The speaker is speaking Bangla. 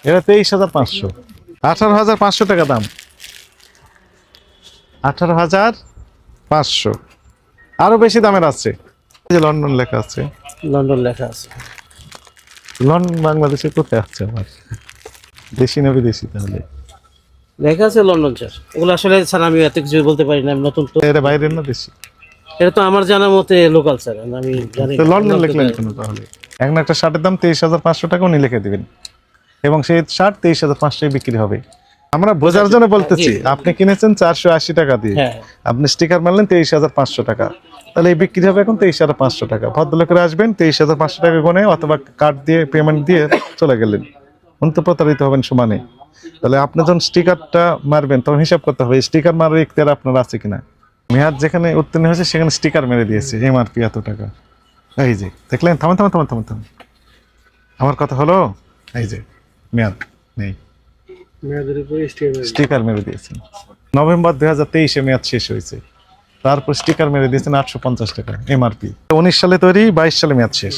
এটা 23,500, 18,500 টাকা দাম, 18,500। আরো বেশি দামের আছে, এই যে লন্ডন লেখা আছে। লন্ডন লেখা আছে। লন্ডন বাংলাদেশে কোথায় আছে আমার? দেশি না বিদেশি তাহলে? লেখা আছে লন্ডন স্যার। এগুলো আসলে স্যার আমি এত কিছু বলতে পারি না, আমি নতুন তো। এটা বাইরের না দেশি? এটা তো আমার জানার মতে লোকাল স্যার, আমি জানি তো না। লন্ডন লিখলেন কেন তাহলে? এখন একটা শার্টের দাম 23,500 টাকা উনি লিখে দিবেন, এবং সেই শার্ট 23,500 বিক্রি হবে। আমরা বোঝার জন্য বলতেছি, আপনি কিনেছেন 480 টাকা দিয়ে, হ্যাঁ। আপনি স্টিকার মারলেন 23,500 টাকা, তাহলে এই বিক্রি হবে এখন 23,500 টাকা। ভদ্রলোকেরা আসবেন 23,500 টাকা গুনে অথবা কার্ড দিয়ে পেমেন্ট দিয়ে চলে গেলেন, উনি তো প্রতারিত হবেন সমানে। তাহলে আপনি যখন স্টিকারটা মারবেন তখন হিসাব করতে হবে স্টিকার মারার ইখতিয়ার আপনার আছে কিনা। মেয়াদ যেখানে উত্তীর্ণ হয়েছে সেখানে স্টিকার মেরে দিয়েছে, এমআরপি এত টাকা। এই যে দেখলেন, থামেন থামেন থামেন থামেন থামেন, আমার কথা হলো, এই যে মেয়াদ নেই, স্টিকার মেরে দিয়েছেন। নভেম্বর 2023-এ মেয়াদ শেষ হয়েছে, তারপর স্টিকার মেরে দিয়েছেন 850 টাকা এমআরপি। 19 সালে তৈরি, 22 সালে মেয়াদ শেষ।